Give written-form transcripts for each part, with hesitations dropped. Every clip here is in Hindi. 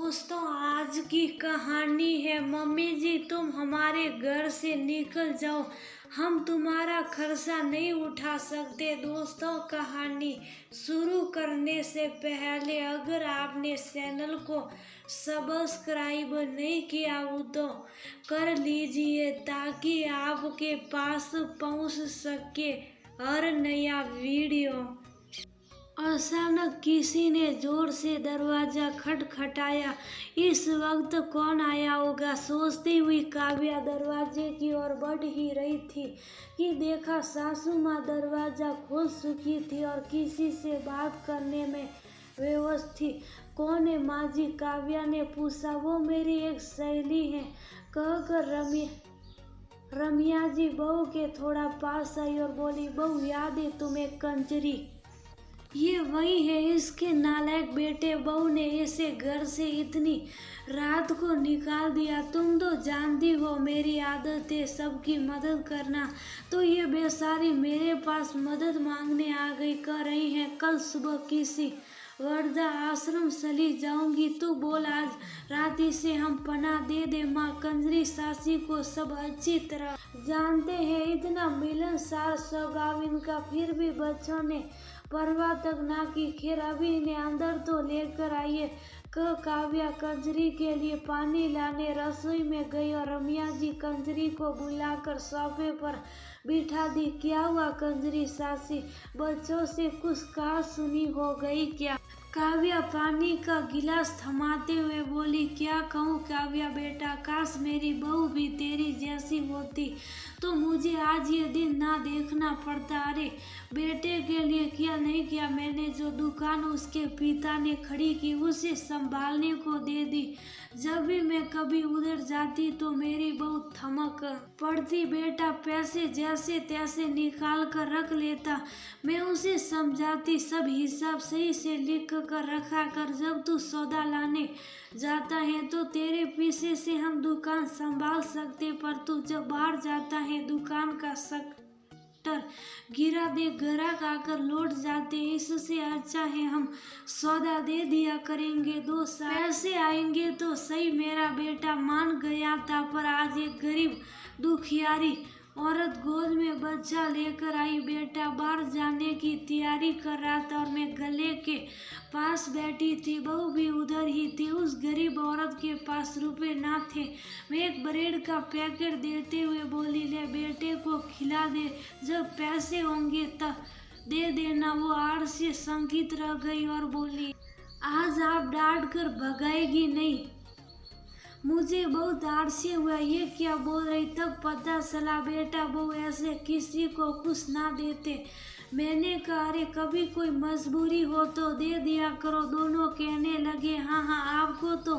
दोस्तों, आज की कहानी है मम्मी जी तुम हमारे घर से निकल जाओ, हम तुम्हारा खर्चा नहीं उठा सकते। दोस्तों, कहानी शुरू करने से पहले अगर आपने चैनल को सब्सक्राइब नहीं किया हो तो कर लीजिए ताकि आपके पास पहुंच सके हर नया वीडियो। अचानक किसी ने जोर से दरवाजा खटखटाया। इस वक्त कौन आया होगा सोचती हुई काव्या दरवाजे की ओर बढ़ ही रही थी कि देखा सासू माँ दरवाजा खोल चुकी थी और किसी से बात करने में व्यस्त थी। कौन है माँ जी? काव्या ने पूछा। वो मेरी एक सहेली है, कहकर रमिया जी बहू के थोड़ा पास आई और बोली, बहू याद है तुम्हें कंजरी? ये वही है, इसके नालायक बेटे बहू ने इसे घर से इतनी रात को निकाल दिया। तुम तो जानती हो मेरी आदत है सबकी मदद करना, तो ये बेचारी मेरे पास मदद मांगने आ गई। कह रही है कल सुबह किसी वृद्धा आश्रम चली जाऊंगी, तू बोल आज रात इसे हम पनाह दे दे। माँ कंजरी सासी को सब अच्छी तरह जानते हैं, इतना मिलनसार स्वभाव इनका, फिर भी बच्चों ने परवाह तक ना की। खैर अभी इन्हें अंदर तो लेकर आइए, कह काव्या कंजरी के लिए पानी लाने रसोई में गई और रमिया जी कंजरी को बुलाकर सोफे पर बिठा दी। क्या हुआ कंजरी सासी, बच्चों से कुछ कहा सुनी हो गई क्या? काव्या पानी का गिलास थमाते हुए बोली, क्या कहूँ काव्या बेटा, काश मेरी बहू भी तेरी जैसी होती तो मुझे आज ये दिन ना देखना पड़ता। अरे बेटे के लिए किया नहीं किया मैंने, जो दुकान उसके पिता ने खड़ी की उसे संभालने को दे दी। जब भी मैं कभी उधर जाती तो मेरी बहू थमक पड़ती, बेटा पैसे जैसे तैसे निकाल कर रख लेता, मैं उसे समझाती सब हिसाब सही से लिख कर रखा कर, जब तू सौदा लाने जाता है तो तेरे पीछे से हम दुकान संभाल सकते, पर तू जब बाहर जाता है दुकान का शटर गिरा दे, ग्राहक आकर लौट जाते, इससे अच्छा है हम सौदा दे दिया करेंगे, 2 पैसे आएंगे तो सही। मेरा बेटा मान गया था, पर आज एक गरीब दुखियारी औरत गोद में बच्चा लेकर आई। बेटा बाहर जाने की तैयारी कर रहा था और मैं गले के पास बैठी थी, बहू भी उधर ही थी। उस गरीब औरत के पास रुपए ना थे। मैं एक ब्रेड का पैकेट देते हुए बोली, ले बेटे को खिला दे, जब पैसे होंगे तब दे देना। वो आड़ से शंकित रह गई और बोली, आज आप डांट कर भगाएगी नहीं? मुझे बहुत आश्चर्य हुआ, ये क्या बोल रही। तब पता चला बेटा बहू ऐसे किसी को कुछ ना देते। मैंने कहा अरे कभी कोई मजबूरी हो तो दे दिया करो। दोनों कहने लगे, हाँ हाँ आपको तो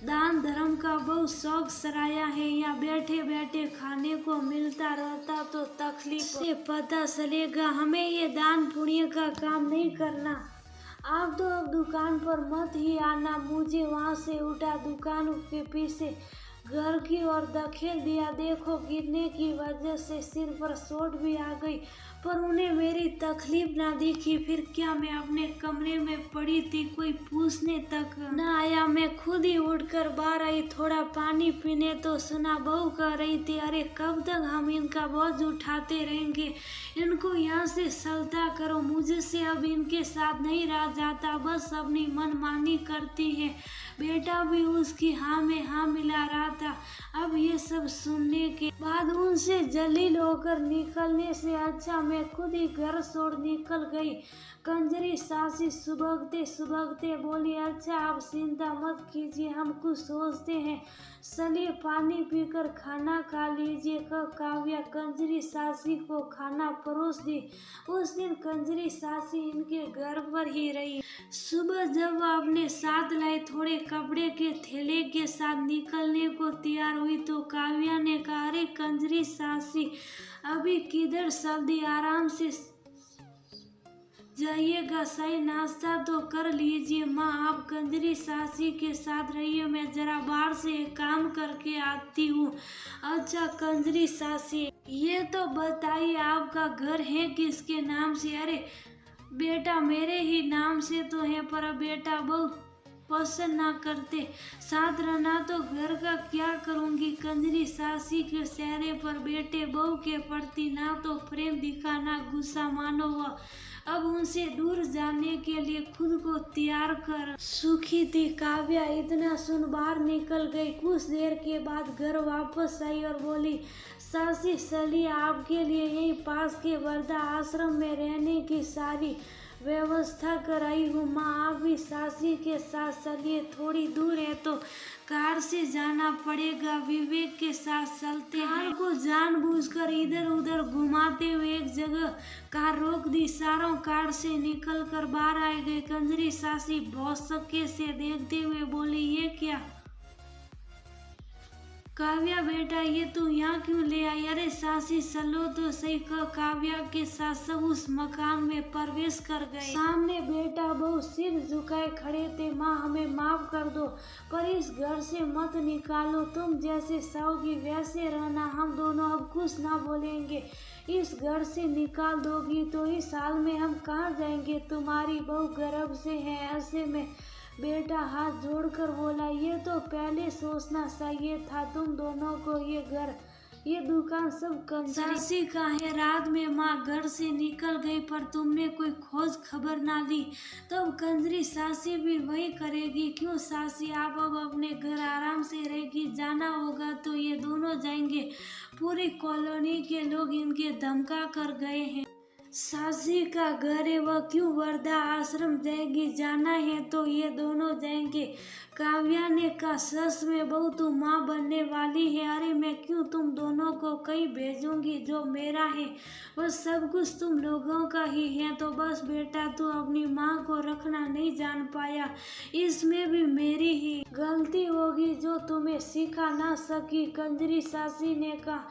दान धर्म का बहुत शौक सराया है, यहाँ बैठे बैठे खाने को मिलता रहता तो तकलीफ से पता चलेगा, हमें ये दान पुण्य का काम नहीं करना। आप तो अब दुकान पर मत ही आना। मुझे वहाँ से उठा, दुकान के पीछे घर की ओर धकेल दिया। देखो गिरने की वजह से सिर पर चोट भी आ गई, पर उन्हें मेरी तकलीफ ना दिखी। फिर क्या, मैं अपने कमरे में पड़ी थी, कोई पूछने तक न आया। मैं खुद ही उठकर बाहर आई, थोड़ा पानी पीने तो सुना बहू कह रही थी, अरे कब तक हम इनका बोझ उठाते रहेंगे, इनको यहाँ से चलता करो, मुझसे अब इनके साथ नहीं रहा जाता, बस अपनी मनमानी करती है। बेटा भी उसकी हाँ में हाँ मिला रहा था। अब ये सब सुनने के बाद उनसे जलील होकर निकलने से अच्छा मैं खुद ही घर छोड़ निकल गई। कंजरी सासी सुबकते सुबकते बोली, अच्छा आप चिंता मत कीजिए, हम कुछ सोचते हैं, चलिए पानी पीकर खाना खा लीजिए। काव्या कंजरी सासी को खाना परोस दी। उस दिन कंजरी सासी इनके घर पर ही रही। सुबह जब वह अपने साथ लाए थोड़े कपड़े के थैले के साथ निकलने को तैयार हुई तो काव्या ने कहा, अरे कंजरी सासी अभी किधर जल्दी आराम से जाइएगा, सही नाश्ता तो कर लीजिए। माँ आप कंजरी सासी के साथ रहिए, मैं जरा बाहर से एक काम करके आती हूँ। अच्छा कंजरी सासी ये तो बताइए आपका घर है किसके नाम से? अरे बेटा मेरे ही नाम से तो है, पर बेटा बहुत पसंद ना करते, साथ रहना तो घर का क्या करूंगी। कंजरी सासी के चेहरे पर बेटे बहू के प्रति ना तो प्रेम दिखा ना गुस्सा, मानो वह अब उनसे दूर जाने के लिए खुद को तैयार कर सुखी थी। काव्या इतना सुन बाहर निकल गई। कुछ देर के बाद घर वापस आई और बोली, सासी चलिए, आपके लिए यहीं पास के वृद्धा आश्रम में रहने की सारी व्यवस्था कराई हूँ। माँ आप भी सासी के साथ चलिए, थोड़ी दूर है तो कार से जाना पड़ेगा, विवेक के साथ चलते हैं। कार को जानबूझकर इधर उधर घुमाते हुए एक जगह कार रोक दी। चारों कार से निकलकर बाहर आ गए। कंजरी सासी बहुत शक्के से देखते हुए बोली, ये क्या। काव्या बेटा ये तू यहाँ क्यों ले आई। अरे सासी चलो तो सही। काव्या के साथ सब उस मकान में प्रवेश कर गए। सामने बेटा बहू सिर झुकाए खड़े थे। माँ हमें माफ कर दो, पर इस घर से मत निकालो। तुम जैसे चाहोगी वैसे रहना, हम दोनों अब कुछ ना बोलेंगे। इस घर से निकाल दोगी तो इस हाल में हम कहाँ जाएंगे। तुम्हारी बहू गर्भ से है। ऐसे में बेटा हाथ जोड़कर बोला, ये तो पहले सोचना चाहिए था। तुम दोनों को ये घर ये दुकान सब सासी का है। रात में माँ घर से निकल गई, पर तुमने कोई खोज खबर ना ली। तब कंजरी सासी भी वही करेगी। क्यों सासी, आप अब अपने घर आराम से रहेगी। जाना होगा तो ये दोनों जाएंगे। पूरी कॉलोनी के लोग इनके धमका कर गए हैं। सासी का घर है, वह क्यों वृद्धा आश्रम जाएगी। जाना है तो ये दोनों जाएंगे। काव्या ने कहा, सच में बहू तू माँ बनने वाली है। अरे मैं क्यों तुम दोनों को कहीं भेजूंगी। जो मेरा है वह सब कुछ तुम लोगों का ही है। तो बस बेटा तू अपनी माँ को रखना नहीं जान पाया, इसमें भी मेरी ही गलती होगी जो तुम्हें सिखा ना सकी। कंजरी सासी ने कहा,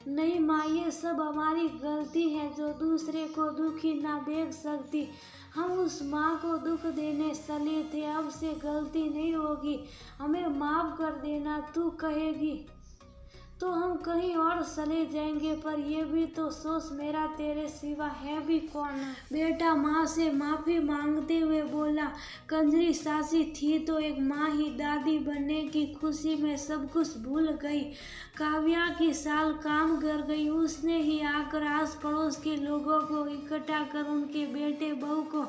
नहीं माँ, ये सब हमारी गलती है जो दूसरे को दुखी ना देख सकती। हम उस माँ को दुख देने चले थे, अब से गलती नहीं होगी, हमें माफ कर देना। तू कहेगी तो हम कहीं और चले जाएंगे, पर ये भी तो सोच मेरा तेरे सिवा है भी कौन। बेटा माँ से माफी मांगते हुए बोला। कंजरी सासी थी तो एक माँ ही, दादी बनने की खुशी में सब कुछ भूल गई। काव्या की साल काम कर गई। उसने ही आकर आस पड़ोस के लोगों को इकट्ठा कर उनके बेटे बहू को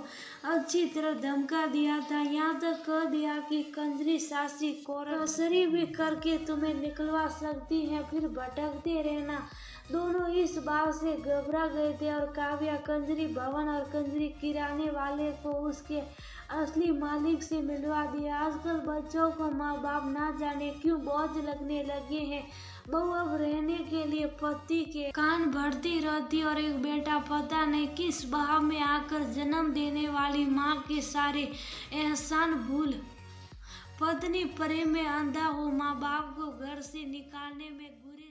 अच्छी तरह धमका दिया था। यहाँ तक कह दिया कि कंजरी सासी को कसरी भी करके तुम्हें निकलवा सकती है, फिर भटकते रहना। दोनों इस बात से घबरा गए थे और काव्या कंजरी भवन और कंजरी किराने वाले को उसके असली मालिक से मिलवा दिया। आजकल बच्चों को माँ बाप ना जाने क्यों बोझ लगने लगे हैं। बहू अब रहने के लिए पति के कान भरती रहती और एक बेटा पता नहीं किस बहाव में आकर जन्म देने वाली माँ के सारे एहसान भूल पत्नी प्रेम में अंधा हो माँ बाप को घर से निकालने में गुरे